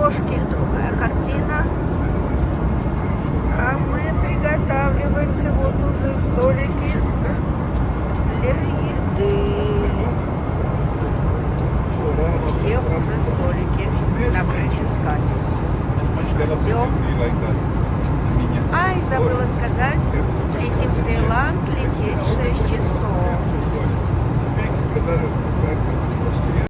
кошки другая картина. А мы приготавливаемся. Вот уже столики для еды. Все уже столики накрыты скатертью. Ждем. Ай, забыла сказать, летим в Таиланд, лететь 6 часов.